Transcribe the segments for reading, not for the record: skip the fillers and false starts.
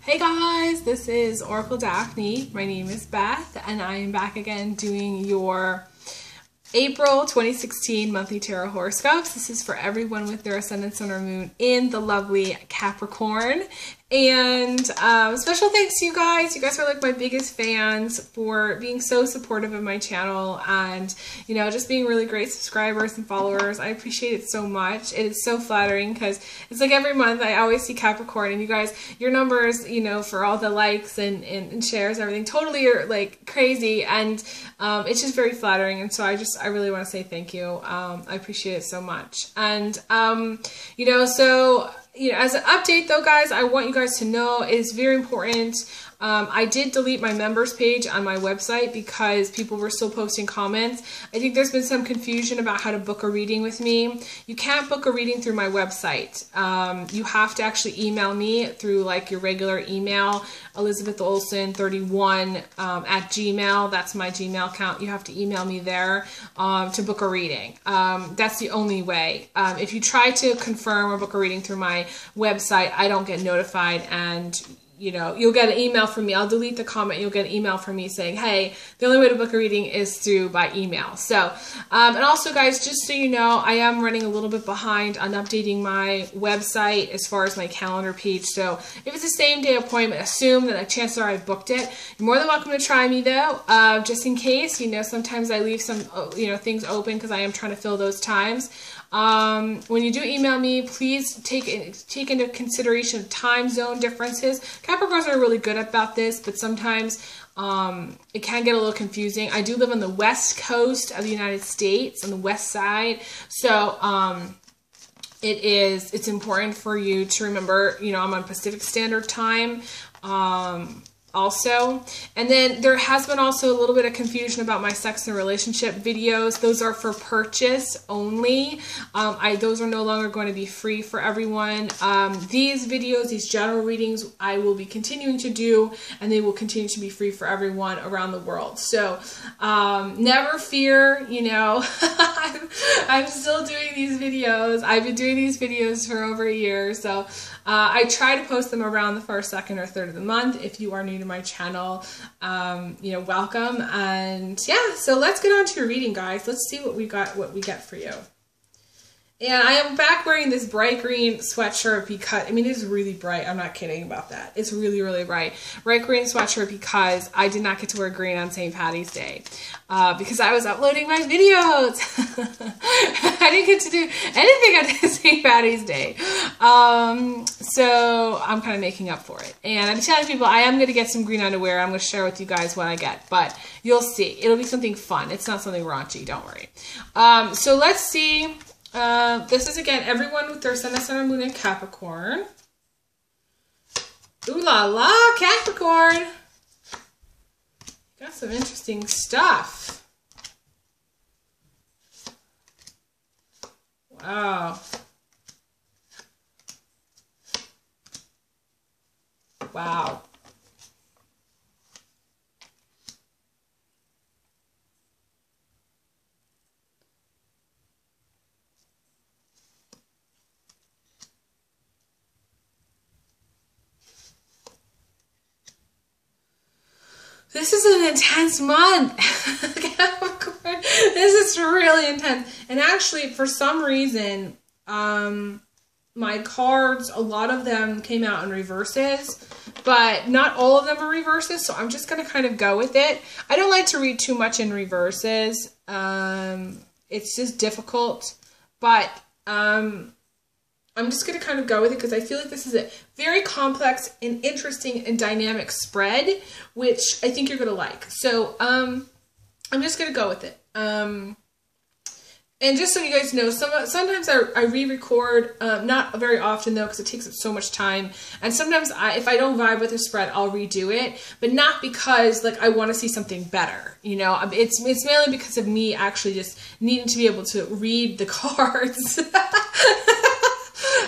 Hey guys, this is Oracle Daphne. My name is Beth, and I am back again doing your April 2016 monthly tarot horoscopes. This is for everyone with their ascendant, sun, or moon in the lovely Capricorn. And special thanks to you guys. You guys are like my biggest fans for being so supportive of my channel and, you know, just being really great subscribers and followers. I appreciate it so much. It is so flattering because it's like every month I always see Capricorn, and you guys, your numbers, you know, for all the likes and shares, everything totally are like crazy, and it's just very flattering. And so I really want to say thank you. I appreciate it so much. And you know, so as an update though, guys, I want you guys to know it is very important. I did delete my members page on my website because people were still posting comments. I think there's been some confusion about how to book a reading with me. You can't book a reading through my website. You have to actually email me through like your regular email, ElizabethOlson31 at Gmail. That's my Gmail account. You have to email me there to book a reading. That's the only way. If you try to confirm or book a reading through my website, I don't get notified, and you know, you'll get an email from me. I'll delete the comment. You'll get an email from me saying, hey, the only way to book a reading is through by email. So, and also guys, just so you know, I am running a little bit behind on updating my website as far as my calendar page. So if it's a same day appointment, assume that a chances are I've booked it. You're more than welcome to try me though, just in case. You know, sometimes I leave some, you know, things open because I am trying to fill those times. When you do email me, please take into consideration time zone differences. Capricorns are really good about this, but sometimes it can get a little confusing. I do live on the west coast of the United States, on the west side, so it's important for you to remember, you know, I'm on Pacific Standard Time. Also, and then there has been also a little bit of confusion about my sex and relationship videos. Those are for purchase only. Those are no longer going to be free for everyone. These videos, these general readings, I will be continuing to do, and they will continue to be free for everyone around the world. So never fear, you know, I'm still doing these videos. I've been doing these videos for over a year, so I try to post them around the first, second, or third of the month. If you are new to my channel, you know, welcome. And yeah, so let's get on to your reading, guys. Let's see what we get for you. And I am back wearing this bright green sweatshirt because, I mean, it's really bright. I'm not kidding about that. It's really, really bright. Bright green sweatshirt because I did not get to wear green on St. Patty's Day because I was uploading my videos. I didn't get to do anything on St. Patty's Day. So I'm kind of making up for it. And I'm telling people I am going to get some green underwear. I'm going to share with you guys what I get, but you'll see. It'll be something fun. It's not something raunchy. Don't worry. So let's see. This is, again, everyone with their Sun, Sun, or Moon in Capricorn. Ooh la la, Capricorn! Got some interesting stuff. Wow. Wow. This is an intense month, Capricorn. This is really intense. And actually, for some reason, my cards, a lot of them came out in reverses, but not all of them are reverses, so I'm just going to kind of go with it. I don't like to read too much in reverses. It's just difficult, but I'm just going to kind of go with it because I feel like this is a very complex and interesting and dynamic spread, which I think you're going to like. So I'm just going to go with it. And just so you guys know, sometimes I re-record, not very often though, because it takes up so much time. And sometimes if I don't vibe with a spread, I'll redo it, but not because like I want to see something better. You know, it's mainly because of me actually just needing to be able to read the cards.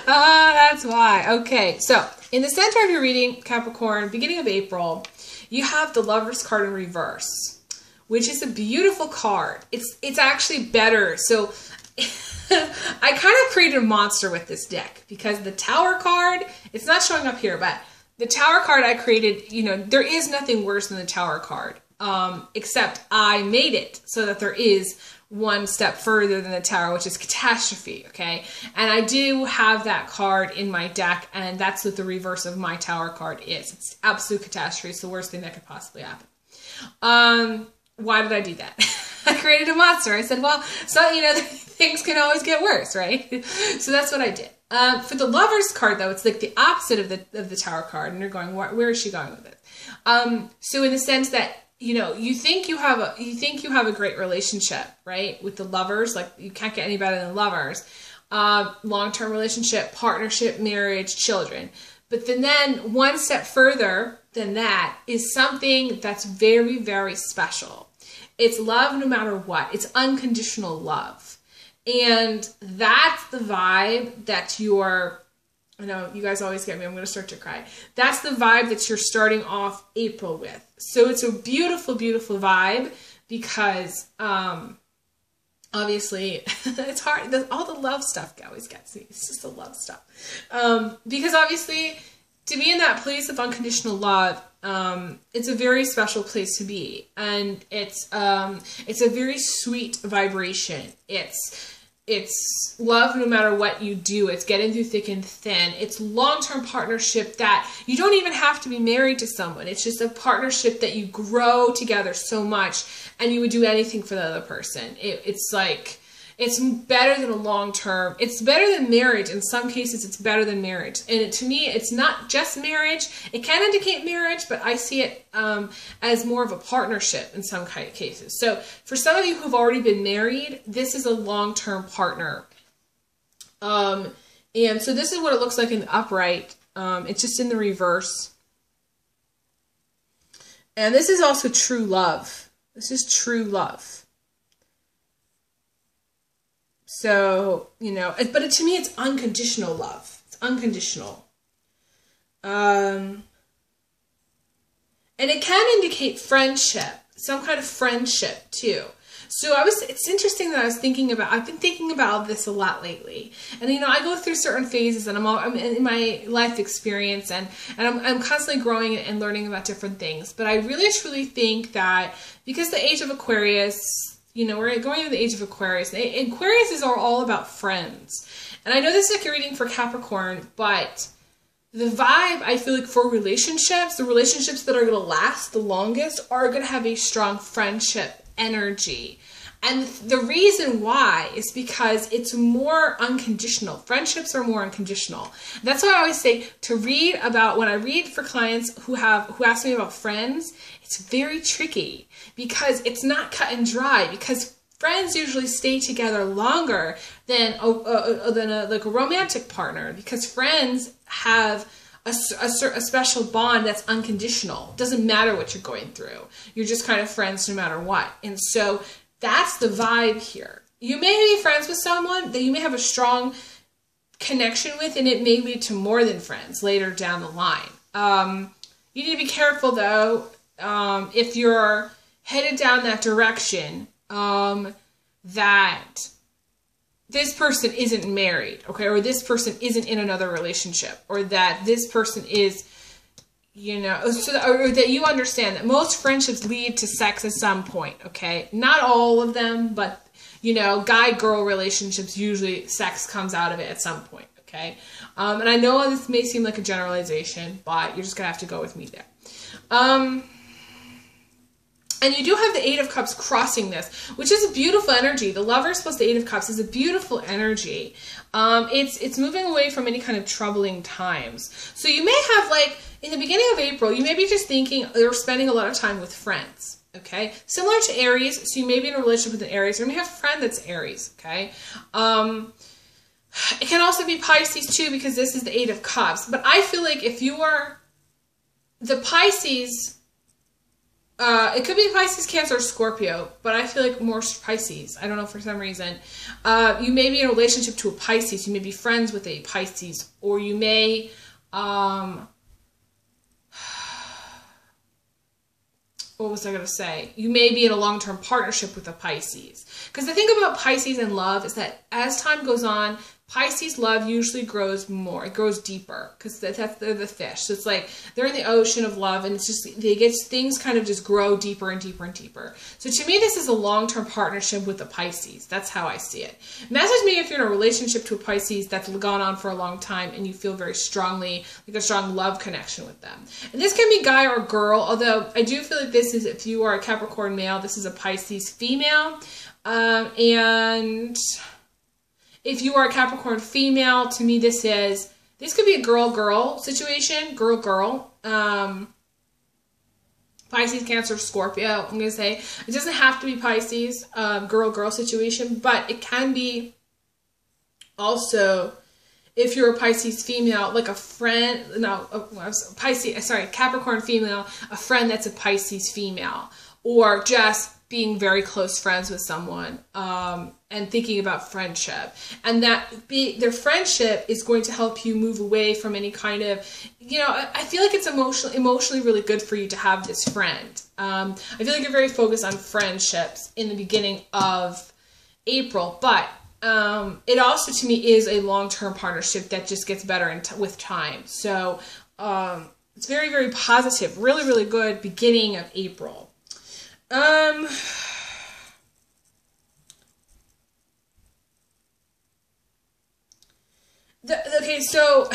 That's why. Okay, so in the center of your reading, Capricorn, beginning of April, you have the Lover's card in reverse, which is a beautiful card. It's actually better. So I kind of created a monster with this deck because the Tower card, it's not showing up here, but the Tower card I created, you know, there is nothing worse than the Tower card, except I made it so that there is one step further than the Tower, which is catastrophe, okay? And I do have that card in my deck, and that's what the reverse of my Tower card is. It's absolute catastrophe. It's the worst thing that could possibly happen. Why did I do that? I created a monster. I said, well, so, you know, things can always get worse, right? So that's what I did. For the Lovers card, though, it's like the opposite of the Tower card, and you're going, where is she going with it? So in the sense that, you know, you think you have a great relationship, right? With the Lovers, like you can't get any better than Lovers. Long-term relationship, partnership, marriage, children. But then one step further than that is something that's very, very special. It's love no matter what. It's unconditional love. And that's the vibe that you're, I know you guys always get me, I'm going to start to cry. That's the vibe that you're starting off April with. So it's a beautiful, beautiful vibe because obviously it's hard. All the love stuff always gets me. It's just the love stuff. Because obviously to be in that place of unconditional love, it's a very special place to be. And it's a very sweet vibration. It's love no matter what you do. It's getting through thick and thin. It's long-term partnership that you don't even have to be married to someone. It's just a partnership that you grow together so much and you would do anything for the other person. It's like, it's better than a long-term. It's better than marriage. In some cases, it's better than marriage. And to me, it's not just marriage. It can indicate marriage, but I see it as more of a partnership in some kind of cases. So for some of you who've already been married, this is a long-term partner. And so this is what it looks like in the upright. It's just in the reverse. And this is also true love. This is true love. So, you know, but to me, it's unconditional love. It's unconditional. And it can indicate friendship, some kind of friendship too. So it's interesting that I've been thinking about this a lot lately. And, you know, I go through certain phases and I'm in my life experience and I'm constantly growing and learning about different things. But I really truly think that because the age of Aquarius, you know, we're going into the age of Aquarius. Aquarius are all about friends. And I know this is like a reading for Capricorn, but the vibe, I feel like for relationships, the relationships that are going to last the longest are going to have a strong friendship energy. And the reason why is because it's more unconditional. Friendships are more unconditional. That's why I always say to read about, when I read for clients who ask me about friends, it's very tricky because it's not cut and dry, because friends usually stay together longer than a romantic partner, because friends have a special bond that's unconditional. It doesn't matter what you're going through. You're just kind of friends no matter what. And so that's the vibe here. You may be friends with someone that you may have a strong connection with, and it may lead to more than friends later down the line. You need to be careful though, if you're headed down that direction, that this person isn't married, okay, or this person isn't in another relationship, or that this person is, you know, or that you understand that most friendships lead to sex at some point, okay? Not all of them, but, you know, guy-girl relationships, usually sex comes out of it at some point, okay? And I know this may seem like a generalization, but you're just going to have to go with me there. And you do have the Eight of Cups crossing this, which is a beautiful energy. The Lovers plus the Eight of Cups is a beautiful energy. It's moving away from any kind of troubling times. So you may have, like, in the beginning of April, you may be just thinking you're spending a lot of time with friends, okay? Similar to Aries, so you may be in a relationship with an Aries, or you may have a friend that's Aries, okay? It can also be Pisces too, because this is the Eight of Cups. But I feel like if you are the Pisces... it could be Pisces, Cancer, or Scorpio, but I feel like more Pisces. I don't know, for some reason. You may be in a relationship to a Pisces. You may be friends with a Pisces, or you may, what was I going to say? You may be in a long-term partnership with a Pisces. Because the thing about Pisces and love is that as time goes on, Pisces love usually grows more. It grows deeper because they're the fish. So it's like they're in the ocean of love, and it's just things kind of just grow deeper and deeper and deeper. So to me, this is a long-term partnership with the Pisces. That's how I see it. Message me if you're in a relationship to a Pisces that's gone on for a long time and you feel very strongly like a strong love connection with them. And this can be guy or girl, although I do feel like this is, if you are a Capricorn male, this is a Pisces female. And if you are a Capricorn female, to me this could be a girl-girl situation, girl-girl. Pisces, Cancer, Scorpio, I'm going to say. It doesn't have to be Pisces, girl-girl situation, but it can be also, if you're a Pisces female, like a friend, Capricorn female, a friend that's a Pisces female, or just being very close friends with someone, and thinking about friendship, and their friendship is going to help you move away from any kind of, I feel like it's emotionally really good for you to have this friend. I feel like you're very focused on friendships in the beginning of April, but it also to me is a long-term partnership that just gets better with time. So it's very, very positive, really, really good beginning of April. Okay, so,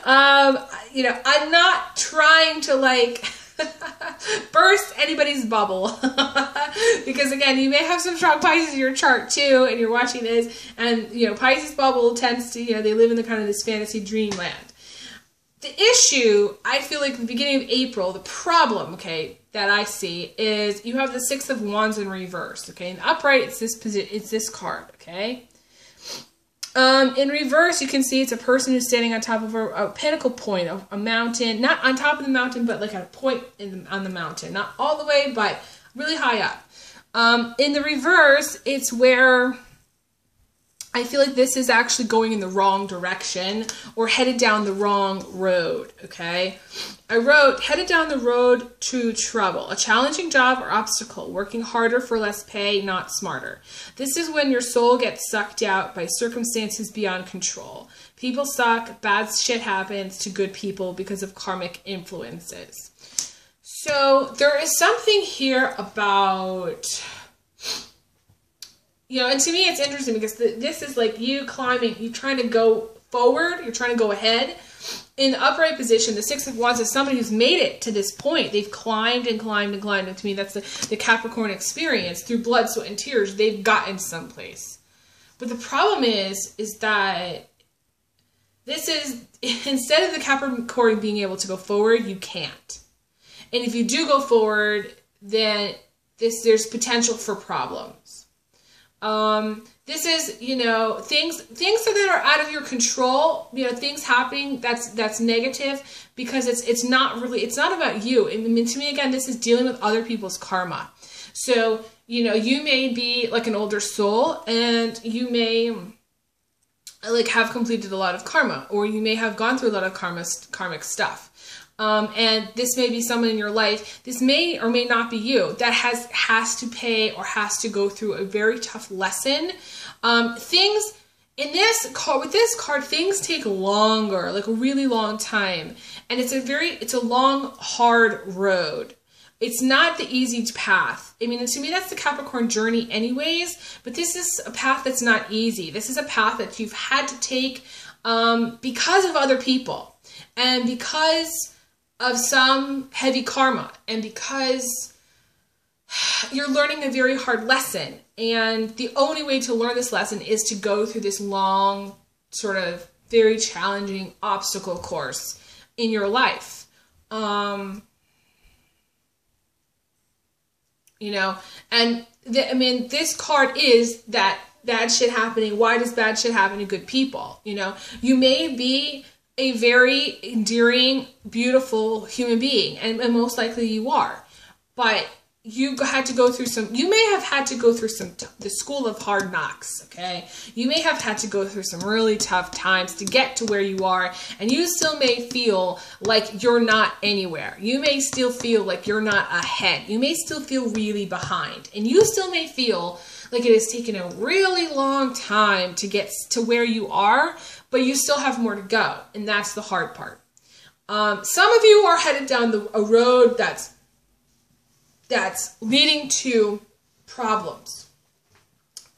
I'm not trying to, burst anybody's bubble, because, again, you may have some strong Pisces in your chart, too, and you're watching this, and, Pisces bubble tends to, they live in the kind of this fantasy dreamland. The issue, I feel like the beginning of April, the problem, okay, that I see is you have the Six of Wands in reverse, okay? In the upright, it's this card, okay? In reverse, you can see it's a person who's standing on top of a pinnacle point, a mountain, not on top of the mountain, but like at a point on the mountain. Not all the way, but really high up. In the reverse, it's where I feel like this is actually going in the wrong direction or headed down the wrong road, okay? I wrote, headed down the road to trouble, a challenging job or obstacle, working harder for less pay, not smarter. This is when your soul gets sucked out by circumstances beyond control. People suck, bad shit happens to good people because of karmic influences. So there is something here about... and to me it's interesting because this is like you climbing, you're trying to go forward, you're trying to go ahead. In the upright position, the Six of Wands is somebody who's made it to this point. They've climbed and climbed and climbed. And to me, that's the Capricorn experience. Through blood, sweat, and tears, they've gotten someplace. But the problem is that this is, instead of the Capricorn being able to go forward, you can't. And if you do go forward, then there's potential for problems. This is, things that are out of your control, things happening that's negative because it's not about you. I mean, to me, again, this is dealing with other people's karma. So, you may be like an older soul and you may have completed a lot of karma, or you may have gone through a lot of karmic stuff. And this may be someone in your life, this may or may not be you, that has to pay or has to go through a very tough lesson. Things in with this card, things take longer, like a really long time. And it's a long, hard road. It's not the easy path. I mean, to me, that's the Capricorn journey anyways, but this is a path that's not easy. This is a path that you've had to take, because of other people and because of some heavy karma, and because you're learning a very hard lesson, and the only way to learn this lesson is to go through this long, sort of very challenging obstacle course in your life. And this card is that bad shit happening. Why does bad shit happen to good people? You may be a very endearing, beautiful human being, and most likely you are, but you had to go through you may have had to go through the school of hard knocks, okay? You may have had to go through some really tough times to get to where you are, and you still may feel like you're not anywhere. You may still feel like you're not ahead. You may still feel really behind, and you still may feel like it has taken a really long time to get to where you are, but you still have more to go, and that's the hard part. Some of you are headed down a road that's leading to problems.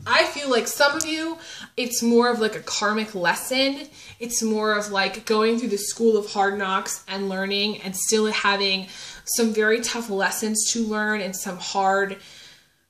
I feel like some of you, it's more of like a karmic lesson. It's more of like going through the school of hard knocks and learning and still having some very tough lessons to learn and some hard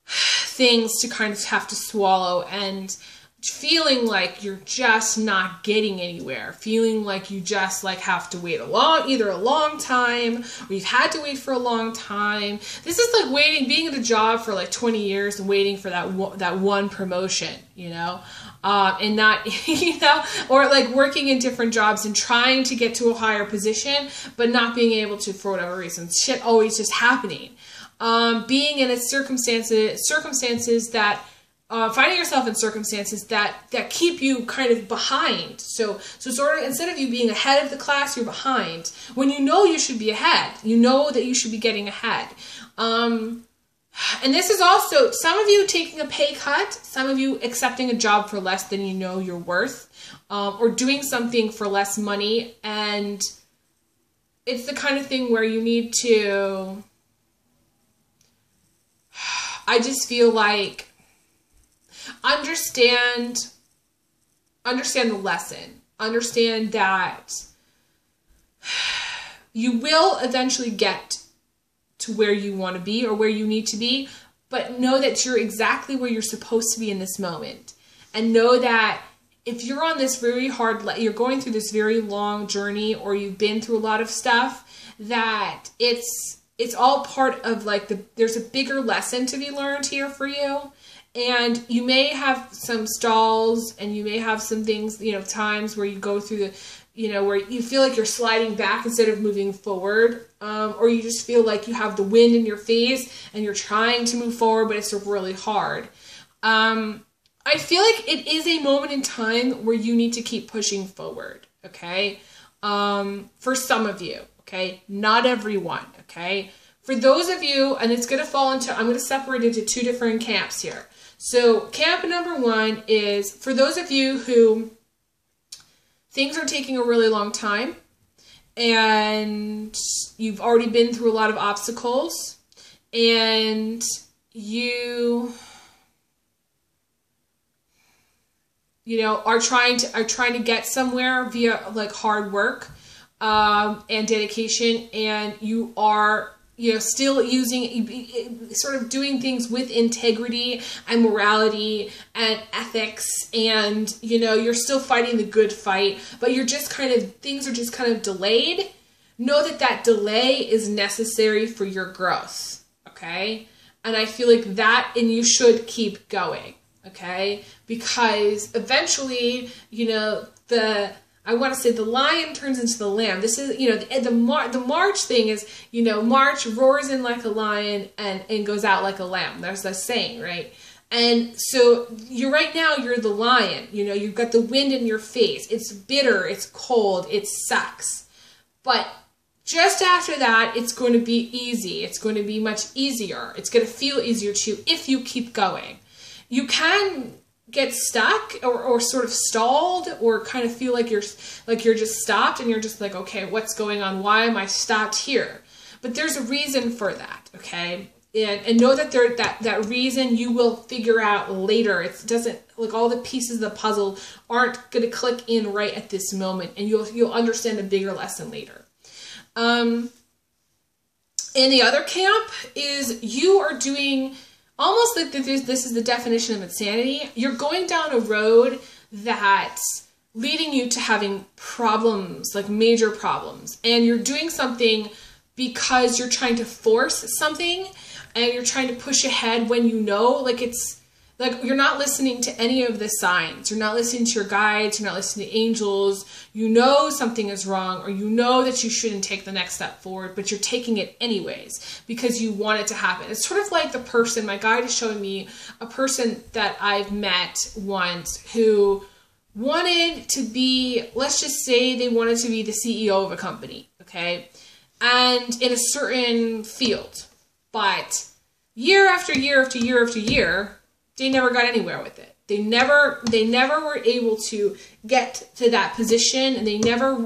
things to kind of have to swallow, and feeling like you're just not getting anywhere, feeling like you just like have to wait either a long time, or you've had to wait for a long time. This is like being at a job for like 20 years and waiting for that one promotion, you know, and not, you know, or like working in different jobs and trying to get to a higher position, but not being able to for whatever reason. Shit always just happening. Being in circumstances that finding yourself in circumstances that keep you kind of behind. So sort of, instead of you being ahead of the class, you're behind. When you know you should be ahead. You know that you should be getting ahead. And this is also, some of you taking a pay cut, some of you accepting a job for less than you know you're worth, or doing something for less money. And it's the kind of thing where you need to, I just feel like, understand the lesson. Understand that you will eventually get to where you want to be or where you need to be, but know that you're exactly where you're supposed to be in this moment. And know that if you're on this very hard, you're going through this very long journey, or you've been through a lot of stuff, that it's all part of like there's a bigger lesson to be learned here for you. And you may have some stalls, and you may have some things, you know, times where you go through the, you know, where you feel like you're sliding back instead of moving forward, or you just feel like you have the wind in your face and you're trying to move forward, but it's really hard. I feel like it is a moment in time where you need to keep pushing forward, okay? For some of you, okay? Not everyone, okay? For those of you, and it's going to fall into, I'm going to separate into two different camps here. So camp number one is for those of you who things are taking a really long time and you've already been through a lot of obstacles, and you know, are trying to get somewhere via like hard work and dedication, and you are, you know, still using, sort of doing things with integrity and morality and ethics, and, you know, you're still fighting the good fight, but you're just kind of, things are just kind of delayed. Know that that delay is necessary for your growth, okay? And I feel like that, and you should keep going, okay? Because eventually, you know, I want to say the lion turns into the lamb. This is, you know, the March thing is, you know, March roars in like a lion and goes out like a lamb. There's that saying, right? And so right now you're the lion. You know, you've got the wind in your face. It's bitter. It's cold. It sucks. But just after that, it's going to be easy. It's going to be much easier. It's going to feel easier too if you keep going. You can get stuck or sort of stalled, or kind of feel like you're just stopped, and you're just like, okay, what's going on? Why am I stopped here? But there's a reason for that, okay? And know that that reason you will figure out later. It doesn't, like, all the pieces of the puzzle aren't going to click in right at this moment, and you'll understand a bigger lesson later. And the other camp is you are doing almost like this is the definition of insanity. You're going down a road that's leading you to having problems, like major problems. And you're doing something because you're trying to force something, and you're trying to push ahead when you know, like, it's like you're not listening to any of the signs. You're not listening to your guides. You're not listening to angels. You know something is wrong, or you know that you shouldn't take the next step forward, but you're taking it anyways because you want it to happen. It's sort of like the person, my guide is showing me a person that I've met once who wanted to be, let's just say they wanted to be the CEO of a company, okay? And in a certain field. But year after year after year after year, they never got anywhere with it. They never were able to get to that position, and they never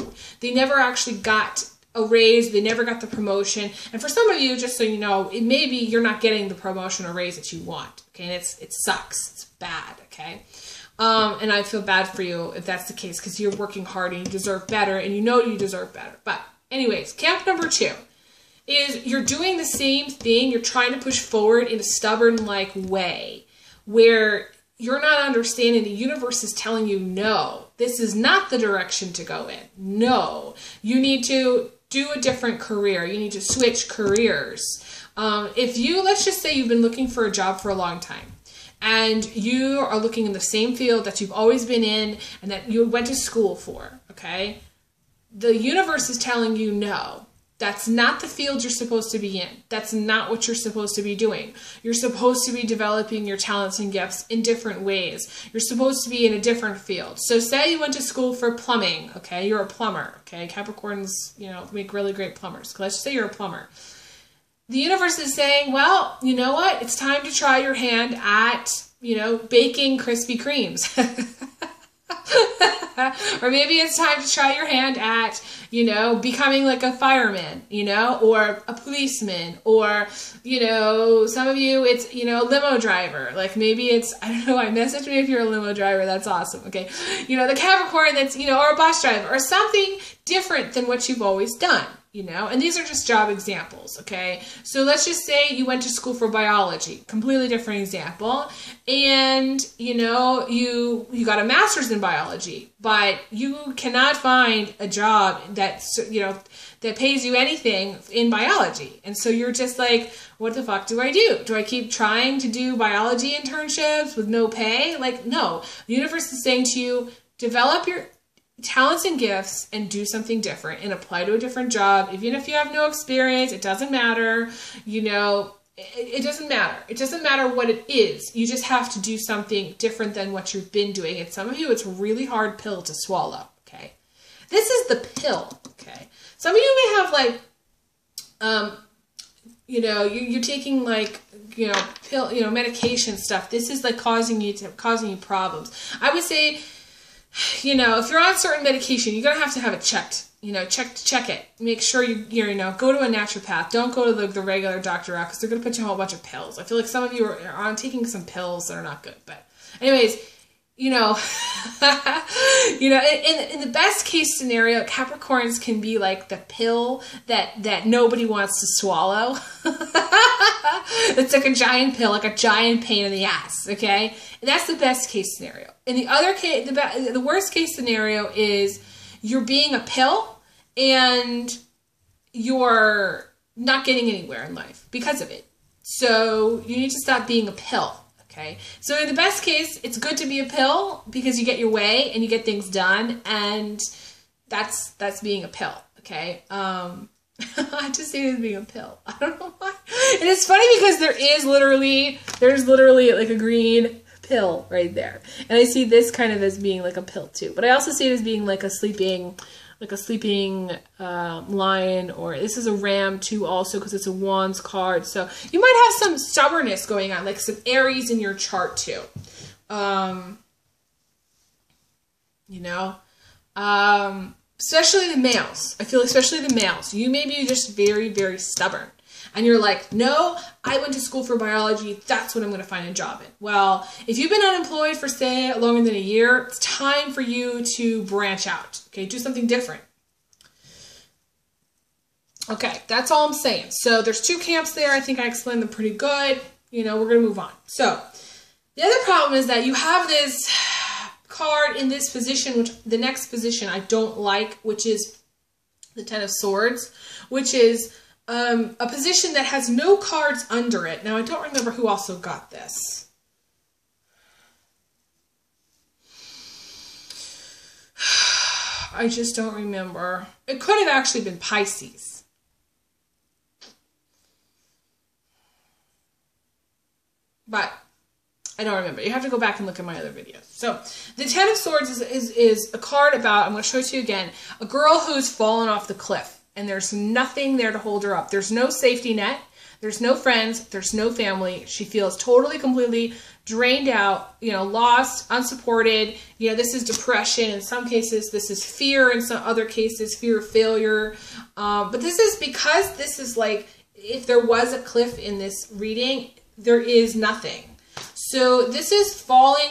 actually got a raise. They never got the promotion. And for some of you, just so you know, it maybe you're not getting the promotion or raise that you want. Okay, and it sucks. It's bad. Okay, and I feel bad for you if that's the case, because you're working hard and you deserve better, and you know you deserve better. But anyways, camp number 2 is you're doing the same thing. You're trying to push forward in a stubborn like way, where you're not understanding the universe is telling you, no, this is not the direction to go in. No, you need to do a different career. You need to switch careers. Let's just say you've been looking for a job for a long time, and you are looking in the same field that you've always been in and that you went to school for, okay? The universe is telling you, no, that's not the field you're supposed to be in. That's not what you're supposed to be doing. You're supposed to be developing your talents and gifts in different ways. You're supposed to be in a different field. So say you went to school for plumbing, okay? You're a plumber, okay? Capricorns, make really great plumbers. Let's just say you're a plumber. The universe is saying, well, you know what? It's time to try your hand at, baking Krispy Kremes. Or maybe it's time to try your hand at, becoming like a fireman, or a policeman, or, some of you, it's, limo driver. Like maybe it's, I don't know, message me if you're a limo driver. That's awesome. Okay. The Capricorn that's, or a bus driver, or something different than what you've always done. And these are just job examples, okay? So let's just say you went to school for biology, completely different example, and, you got a master's in biology, but you cannot find a job that's, that pays you anything in biology. And so you're just like, what the fuck do I do? Do I keep trying to do biology internships with no pay? Like, no. The universe is saying to you, develop your talents and gifts and do something different and apply to a different job. Even if you have no experience, it doesn't matter. It doesn't matter. It doesn't matter what it is. You just have to do something different than what you've been doing. And some of you, it's a really hard pill to swallow, okay? This is the pill, okay? Some of you may have like, you're taking like, pill, medication stuff. This is like causing you problems. I would say, if you're on certain medication, you're going to have it checked. Check it. Make sure you're go to a naturopath. Don't go to the regular doctor out, because they're going to put you on a whole bunch of pills. I feel like some of you are on taking some pills that are not good. But anyways, in the best case scenario, Capricorns can be like the pill that nobody wants to swallow. It's like a giant pill, like a giant pain in the ass, okay? And that's the best case scenario. In the other case, the worst case scenario is you're being a pill and you're not getting anywhere in life because of it. So you need to stop being a pill. Okay, so in the best case, it's good to be a pill because you get your way and you get things done, and that's being a pill. Okay, I just say it as being a pill. I don't know why, and it's funny because there's literally like a green pill right there, and I see this kind of as being like a pill too. But I also see it as being like a sleeping lion, or this is a ram too also because it's a wands card. So you might have some stubbornness going on, like some Aries in your chart too. Especially the males. I feel especially the males. You may be just very, very stubborn. And you're like, no, I went to school for biology. That's what I'm going to find a job in. Well, if you've been unemployed for, say, longer than a year, it's time for you to branch out. Okay, do something different. Okay, that's all I'm saying. So there's two camps there. I think I explained them pretty good. We're going to move on. So the other problem is that you have this card in this position, which the next position I don't like, which is the Ten of Swords, which is a position that has no cards under it. Now, I don't remember who also got this. I just don't remember. It could have actually been Pisces. But I don't remember. You have to go back and look at my other videos. So the Ten of Swords is a card about, I'm going to show it to you again, a girl who's fallen off the cliff. And there's nothing there to hold her up. There's no safety net. There's no friends. There's no family. She feels totally, completely drained out, you know, lost, unsupported. You know, this is depression. In some cases, this is fear. In some other cases, fear of failure. But this is because this is like, if there was a cliff in this reading, there is nothing. So this is falling,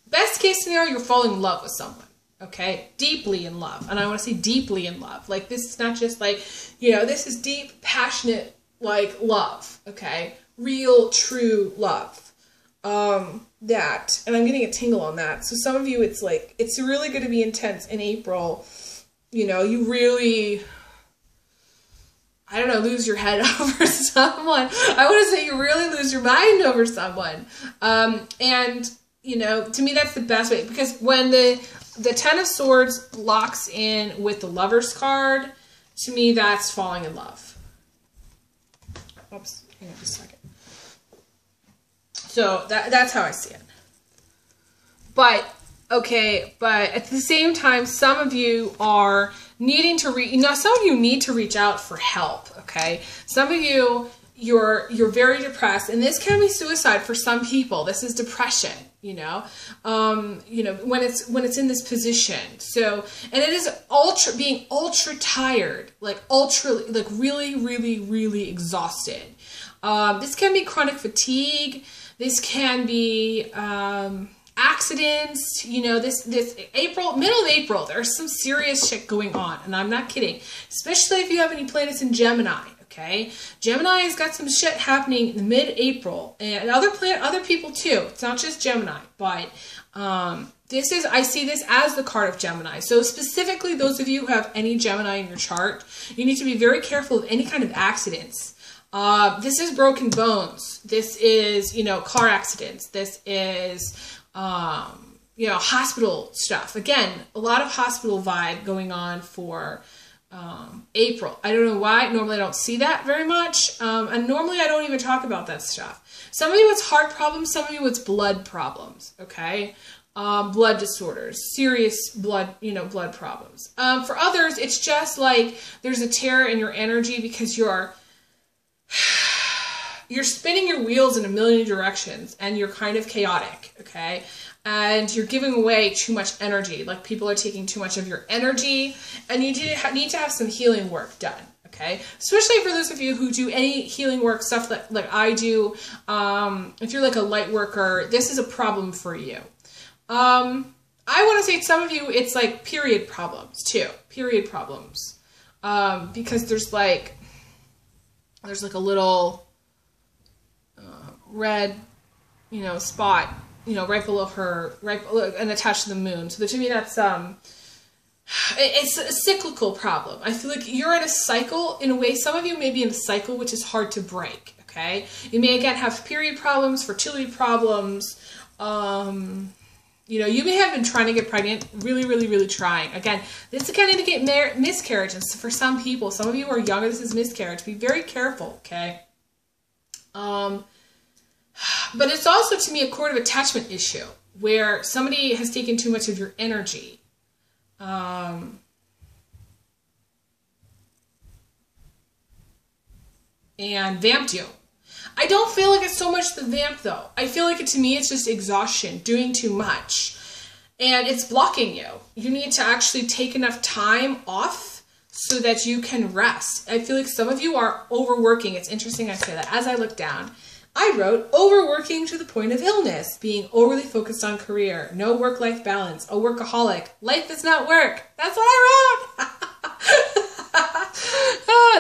best case scenario, you're falling in love with someone. Okay, deeply in love. And I want to say deeply in love. Like, this is not just like, you know, this is deep, passionate, like, love. Okay, real, true love. And I'm getting a tingle on that. So some of you, it's like, it's really going to be intense in April. You know, you really, I don't know, lose your head over someone. I want to say you really lose your mind over someone. And, you know, to me, that's the best way. Because when the Ten of Swords locks in with the Lover's card, to me, that's falling in love. Oops, hang on just a second. So that's how I see it. But, okay, but at the same time, some of you are needing to some of you need to reach out for help, okay? Some of you, you're very depressed, and this can be suicide for some people. This is depression, you know, when it's in this position. So, and it is being ultra tired, like really, really, really exhausted. This can be chronic fatigue. This can be accidents. You know, this April, middle of April, there's some serious shit going on, and I'm not kidding. Especially if you have any planets in Gemini. Okay, Gemini has got some shit happening in mid-April, and other people too. It's not just Gemini, but I see this as the card of Gemini. So specifically, those of you who have any Gemini in your chart, you need to be very careful of any kind of accidents. This is broken bones. This is, you know, car accidents. This is, you know, hospital stuff. Again, a lot of hospital vibe going on for April. I don't know why. Normally I don't see that very much. And normally I don't even talk about that stuff. Some of you it's heart problems. Some of you it's blood problems. Okay. Blood disorders, serious blood problems. For others, it's just like there's a tear in your energy because you're spinning your wheels in a million directions and you're kind of chaotic. Okay. And you're giving away too much energy. Like, people are taking too much of your energy, and you need to have some healing work done. Okay, especially for those of you who do any healing work stuff like I do. If you're like a light worker, this is a problem for you. I want to say some of you, it's like period problems too. Period problems, because there's like a little red, you know, spot, you know, right below her, and attached to the moon. So to me, that's it's a cyclical problem. I feel like you're in a cycle in a way. Some of you may be in a cycle which is hard to break. Okay, you may again have period problems, fertility problems. You know, you may have been trying to get pregnant, really, really, really trying. Again, this can indicate miscarriages for some people. Some of you are younger. This is miscarriage. Be very careful. Okay. But it's also, to me, a cord of attachment issue where somebody has taken too much of your energy. And vamped you. I don't feel like it's so much the vamp, though. I feel like, to me, it's just exhaustion, doing too much. And it's blocking you. You need to actually take enough time off so that you can rest. I feel like some of you are overworking. It's interesting I say that. As I look down, I wrote, overworking to the point of illness, being overly focused on career, no work-life balance, a workaholic, life is not work. That's what I wrote.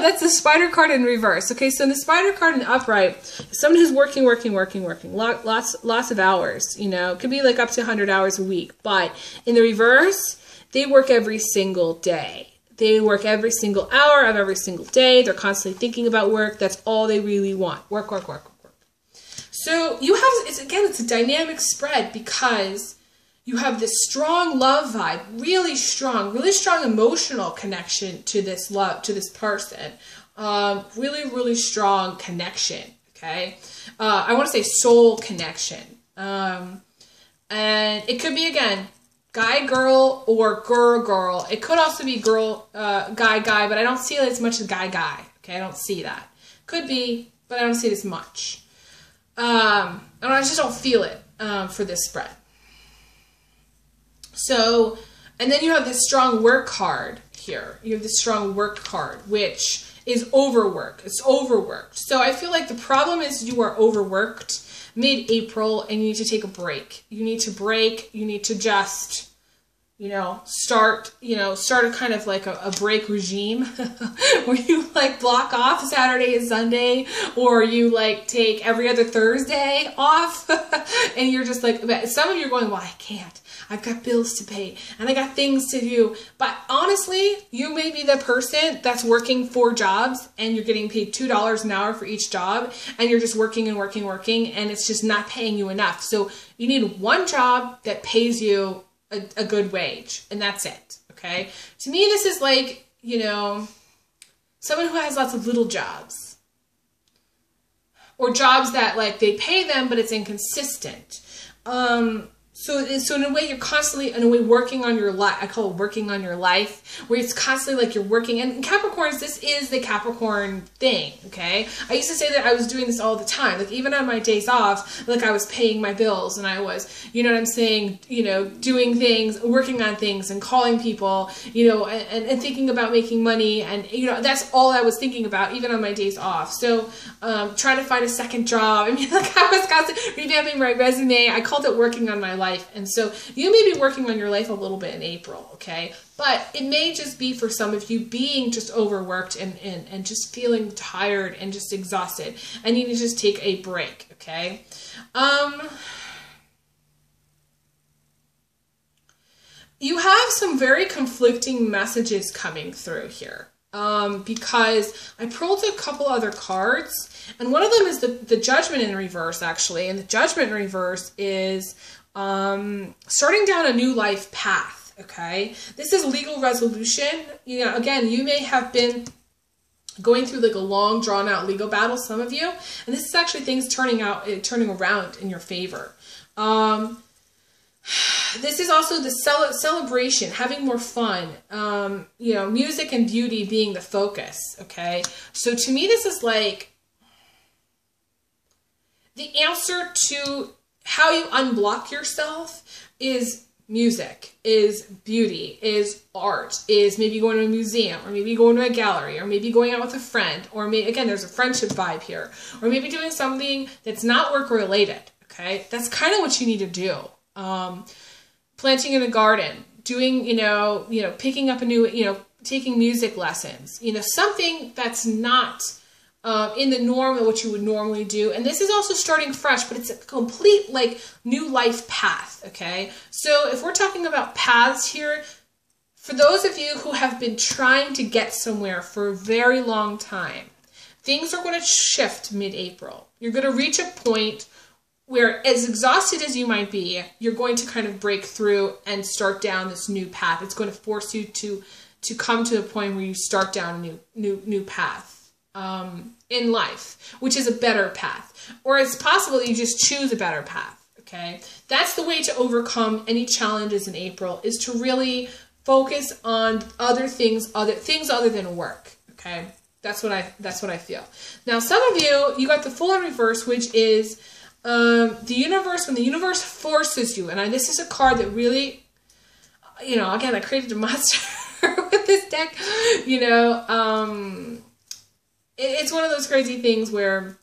That's the spider card in reverse. Okay, so in the spider card in the upright, someone who's working, lots of hours, you know, could be like up to 100 hours a week. But in the reverse, they work every single day. They work every single hour of every single day. They're constantly thinking about work. That's all they really want. Work. So you have, it's a dynamic spread because you have this strong love vibe, really strong emotional connection to this person. Really strong connection, okay? I want to say soul connection. And it could be, again, guy, girl, or girl. It could also be girl, guy, but I don't see it as much as guy. Okay, I don't see that. Could be, but I don't see it as much. And I just don't feel it for this spread. So, and then you have this strong work card here. You have this strong work card, which is overwork. It's overworked. So I feel like the problem is you are overworked mid-April and you need to take a break. You need to break. You need to just, you know, start a kind of like a break regime where you like block off Saturday and Sunday, or you like take every other Thursday off and you're just like, some of you are going, well, I can't. I've got bills to pay and I got things to do. But honestly, you may be the person that's working 4 jobs and you're getting paid $2 an hour for each job, and you're just working and working, and it's just not paying you enough. So you need one job that pays you a good wage, and that's it. Okay. To me, this is like, you know, someone who has lots of little jobs, or jobs that like they pay them, but it's inconsistent. So in a way, you're constantly, in a way, working on your life. I call it working on your life, where it's constantly like you're working. And Capricorns, this is the Capricorn thing, okay? I used to say that I was doing this all the time. Like, even on my days off, like, I was paying my bills, and I was, you know what I'm saying, you know, doing things, working on things, and calling people, you know, and thinking about making money. And, you know, that's all I was thinking about, even on my days off. So, trying to find a second job. I mean, like, I was constantly revamping my resume. I called it working on my life. And so you may be working on your life a little bit in April, okay? But it may just be for some of you being just overworked and just feeling tired and just exhausted, and you need to just take a break, okay? You have some very conflicting messages coming through here. Because I pulled a couple other cards, and one of them is the Judgment in reverse, actually. And the Judgment in reverse is starting down a new life path, okay? This is legal resolution. You know, again, you may have been going through like a long, drawn-out legal battle, some of you, and this is actually things turning around in your favor. This is also the celebration, having more fun, you know, music and beauty being the focus, okay? So to me, this is like the answer to how you unblock yourself is music, is beauty, is art, is maybe going to a museum, or maybe going to a gallery, or maybe going out with a friend, or maybe, again, there's a friendship vibe here, or maybe doing something that's not work related, okay? That's kind of what you need to do. Planting in a garden, doing, you know, picking up a new, you know, taking music lessons, you know, something that's not in the norm of what you would normally do. And this is also starting fresh, but it's a complete like new life path, okay? So if we're talking about paths here, for those of you who have been trying to get somewhere for a very long time, things are going to shift mid-April. You're going to reach a point where, as exhausted as you might be, you're going to kind of break through and start down this new path. It's going to force you to come to a point where you start down a new path in life, which is a better path. Or it's possible that you just choose a better path, okay? That's the way to overcome any challenges in April, is to really focus on other things other than work, okay? That's what I feel. Now, some of you got the Fool in reverse, which is the universe, when the universe forces you, and this is a card that really, you know, again, I created a monster with this deck, you know, it's one of those crazy things where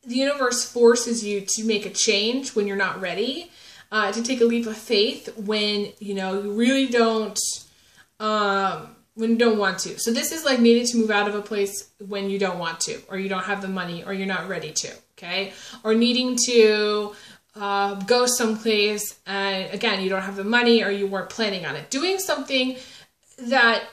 the universe forces you to make a change when you're not ready, to take a leap of faith when, you know, you really don't, when you don't want to. So this is like needing to move out of a place when you don't want to, or you don't have the money, or you're not ready to, okay? Or needing to go someplace and, again, you don't have the money or you weren't planning on it. Doing something that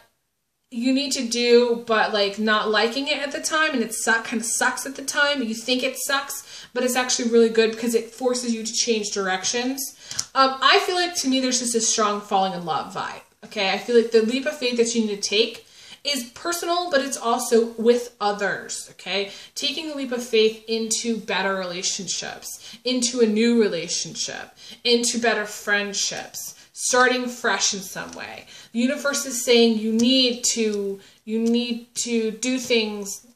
you need to do, but like not liking it at the time, and it kind of sucks at the time. You think it sucks, but it's actually really good because it forces you to change directions. I feel like, to me, there's just a strong falling in love vibe. Okay, I feel like the leap of faith that you need to take is personal, but it's also with others, okay? Taking a leap of faith into better relationships, into a new relationship, into better friendships, starting fresh in some way. The universe is saying you need to do things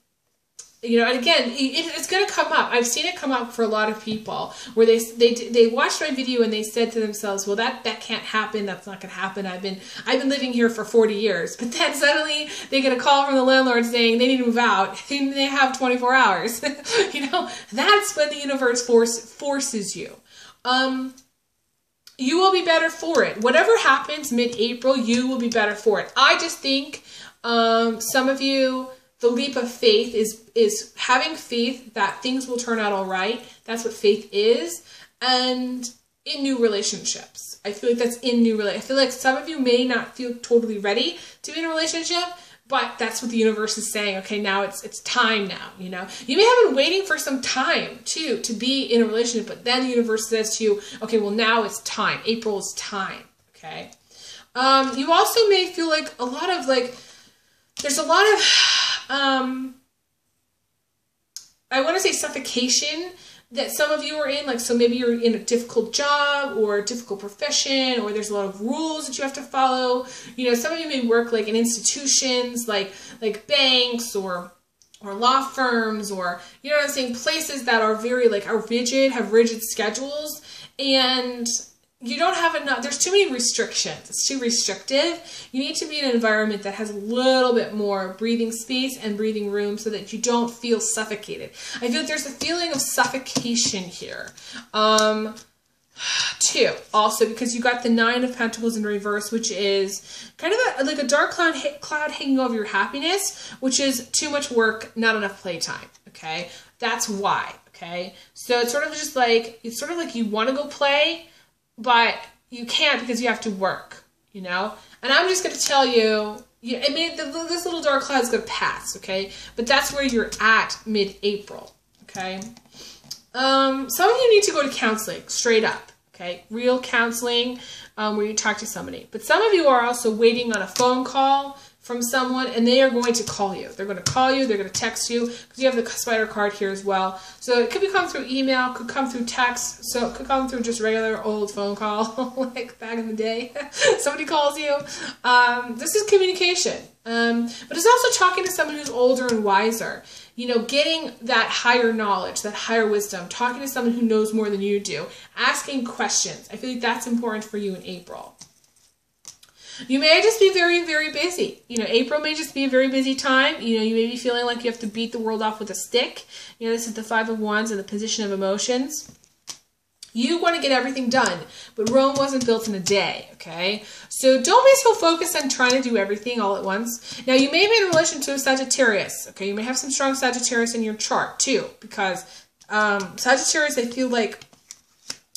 You know, and again, it's going to come up. I've seen it come up for a lot of people where they watched my video and they said to themselves, well, that can't happen. That's not going to happen. I've been living here for 40 years. But then suddenly they get a call from the landlord saying they need to move out. And they have 24 hours. You know, that's when the universe forces you. You will be better for it. Whatever happens mid-April, you will be better for it. I just think some of you, the leap of faith is having faith that things will turn out all right. That's what faith is. And in new relationships. I feel like that's in new relationships. I feel like some of you may not feel totally ready to be in a relationship, but that's what the universe is saying. Okay, now it's time now, you know. You may have been waiting for some time, too, to be in a relationship, but then the universe says to you, okay, well, now it's time. April is time, okay? You also may feel like a lot of, like, there's a lot of, I want to say suffocation that some of you are in, like, so maybe you're in a difficult job or a difficult profession, or there's a lot of rules that you have to follow. You know, some of you may work like in institutions, like banks or law firms, or, you know what I'm saying, places that are very, like, are rigid, have rigid schedules, and you don't have enough, there's too many restrictions. It's too restrictive. You need to be in an environment that has a little bit more breathing space and breathing room so that you don't feel suffocated. I feel like there's a feeling of suffocation here. Too, also, because you got the Nine of Pentacles in reverse, which is kind of like a dark cloud hanging over your happiness, which is too much work, not enough playtime, okay? That's why, okay? So it's sort of just like, it's sort of like you want to go play, but you can't because you have to work, you know? And I'm just going to tell you, I mean, this little dark cloud is going to pass, okay? But that's where you're at mid-April, okay? Some of you need to go to counseling, straight up, okay? Real counseling, where you talk to somebody. But some of you are also waiting on a phone call from someone, and they are going to call you. They're going to call you, they're going to text you, because you have the spider card here as well. So it could be come through email, could come through text, so it could come through just regular old phone call, like back in the day. Somebody calls you. This is communication. But it's also talking to someone who's older and wiser. You know, getting that higher knowledge, that higher wisdom, talking to someone who knows more than you do, asking questions. I feel like that's important for you in April. You may just be very, very busy. You know, April may just be a very busy time. You know, you may be feeling like you have to beat the world off with a stick. You know, this is the Five of Wands and the position of emotions. You want to get everything done, but Rome wasn't built in a day, okay? So don't be so focused on trying to do everything all at once. Now, you may be in relation to a Sagittarius, okay? You may have some strong Sagittarius in your chart, too, because Sagittarius, I feel like,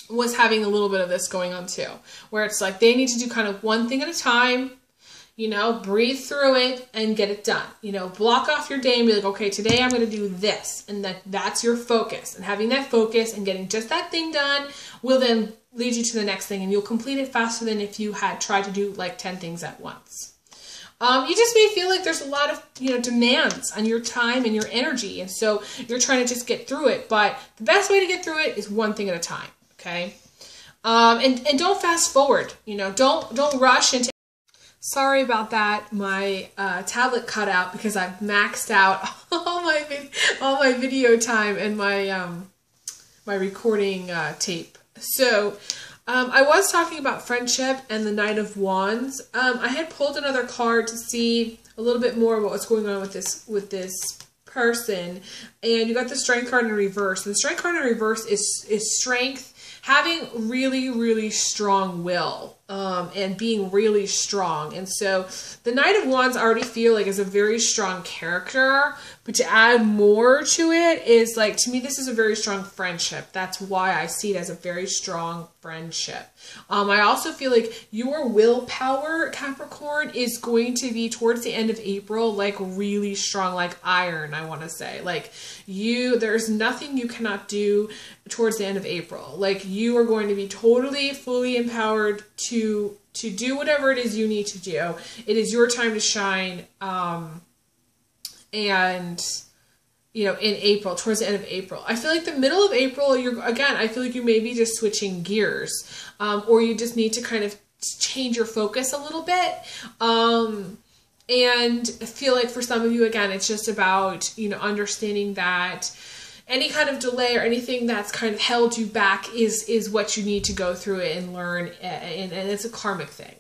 was having a little bit of this going on too, where it's like they need to do kind of one thing at a time, you know, breathe through it and get it done. You know, block off your day and be like, okay, today I'm going to do this, and that's your focus. And having that focus and getting just that thing done will then lead you to the next thing, and you'll complete it faster than if you had tried to do like 10 things at once. You just may feel like there's a lot of, you know, demands on your time and your energy, and so you're trying to just get through it, but the best way to get through it is one thing at a time. Okay, and don't fast forward. You know, don't rush into. Sorry about that. My tablet cut out because I've maxed out all my video time and my my recording tape. So I was talking about friendship and the Knight of Wands. I had pulled another card to see a little bit more about what's going on with this person, and you got the Strength card in reverse. And the Strength card in reverse is strength. Having really, really strong will, and being really strong. And so the Knight of Wands I already feel like is a very strong character, but to add more to it is like, to me, this is a very strong friendship. That's why I see it as a very strong friendship. I also feel like your willpower, Capricorn, is going to be towards the end of April, like really strong, like iron, I want to say. Like there's nothing you cannot do towards the end of April. Like you are going to be totally, fully empowered to do whatever it is you need to do. It is your time to shine. And you know, in April, towards the end of April. I feel like the middle of April, I feel like you may be just switching gears, or you just need to kind of change your focus a little bit. And I feel like for some of you, again, it's just about, you know, understanding that any kind of delay or anything that's kind of held you back is what you need to go through it and learn, and it's a karmic thing.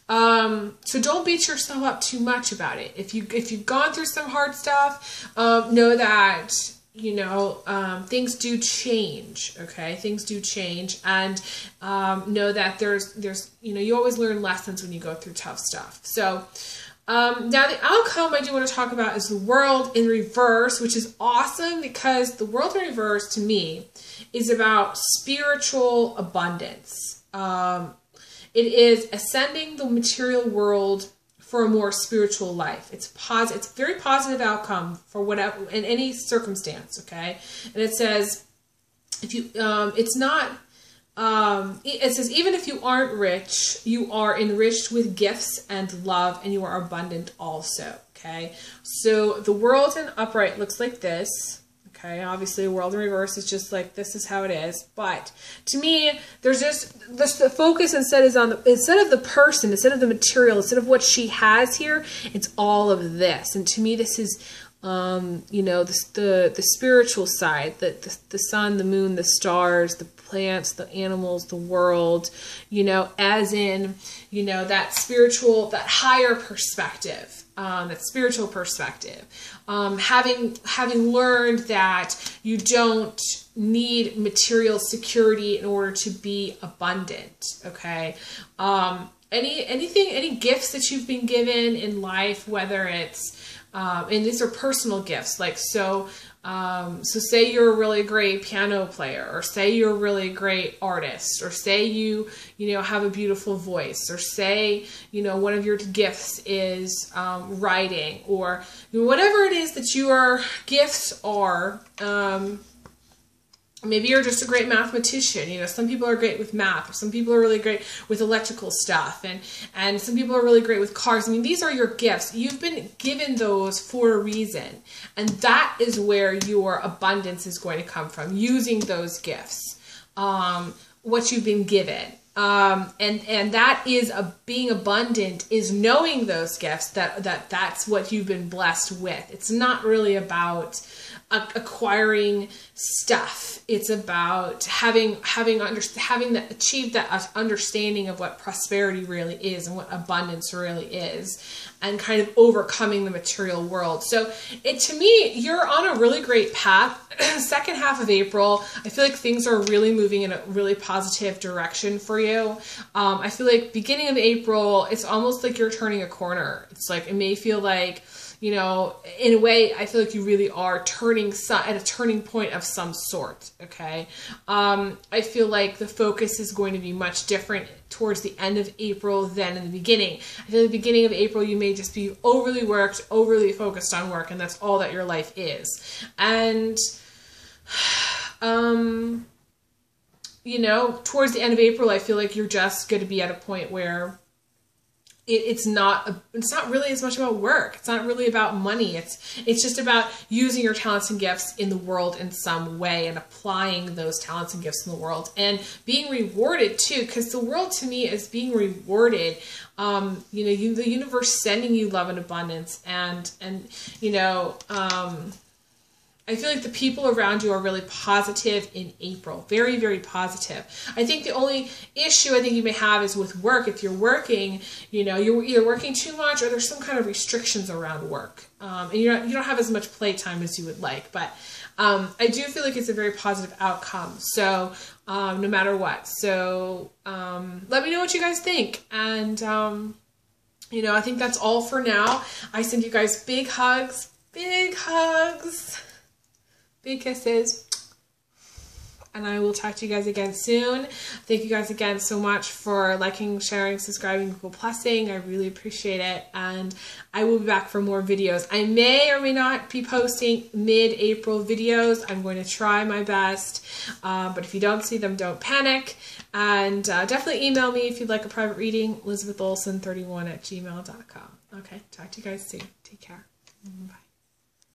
So don't beat yourself up too much about it. If you've gone through some hard stuff, know that, you know, things do change, okay? Things do change, and know that there's, you know, you always learn lessons when you go through tough stuff. So, now the outcome I do want to talk about is the world in reverse, which is awesome because the world in reverse to me is about spiritual abundance. It is ascending the material world for a more spiritual life. It's a very positive outcome for whatever, in any circumstance, okay? And it says, if you, it says, even if you aren't rich, you are enriched with gifts and love, and you are abundant also, okay? So the world in upright looks like this, okay? Obviously, a world in reverse is just like, this is how it is. But to me, there's just the focus instead is on instead of the person, instead of the material, instead of what she has here, it's all of this. And to me, this is, you know, the spiritual side, the sun, the moon, the stars, the plants, the animals, the world, you know, as in, you know, that spiritual, that higher perspective, that spiritual perspective. Having learned that you don't need material security in order to be abundant, okay? Any gifts that you've been given in life, whether it's, and these are personal gifts, like, so say you're a really great piano player, or say you're a really great artist, or say you know, have a beautiful voice, or say, you know, one of your gifts is writing, or whatever it is that your gifts are. Maybe you're just a great mathematician. You know, some people are great with math, or some people are really great with electrical stuff, and some people are really great with cars. I mean, these are your gifts. You've been given those for a reason, and that is where your abundance is going to come from, using those gifts, what you've been given. And that is being abundant, is knowing those gifts, that's what you've been blessed with. It's not really about acquiring stuff. It's about achieved that understanding of what prosperity really is and what abundance really is, and kind of overcoming the material world. So to me, you're on a really great path. Second half of April, I feel like things are really moving in a really positive direction for you. I feel like beginning of April, it's almost like you're turning a corner. It's like, it may feel like, you know, in a way, I feel like you really are turning at a turning point of some sort, okay? I feel like the focus is going to be much different towards the end of April than in the beginning. I feel like the beginning of April, you may just be overly worked, overly focused on work, and that's all that your life is. And, you know, towards the end of April, I feel like you're just going to be at a point where it's not really as much about work. It's not really about money. It's just about using your talents and gifts in the world in some way, and applying those talents and gifts in the world, and being rewarded too, because the world to me is being rewarded. You know, the universe sending you love and abundance, and you know, I feel like the people around you are really positive in April. Very, very positive. I think the only issue I think you may have is with work. If you're working, you know, you're either working too much, or there's some kind of restrictions around work. And you don't have as much playtime as you would like. But I do feel like it's a very positive outcome. So no matter what. So let me know what you guys think. And, you know, I think that's all for now. I send you guys big hugs. Big hugs. Big kisses, and I will talk to you guys again soon. Thank you guys again so much for liking, sharing, subscribing, Google Plusing. I really appreciate it, and I will be back for more videos. I may or may not be posting mid-April videos. I'm going to try my best, but if you don't see them, don't panic, and definitely email me if you'd like a private reading, elizabetholson31@gmail.com. Okay, talk to you guys soon. Take care. Bye.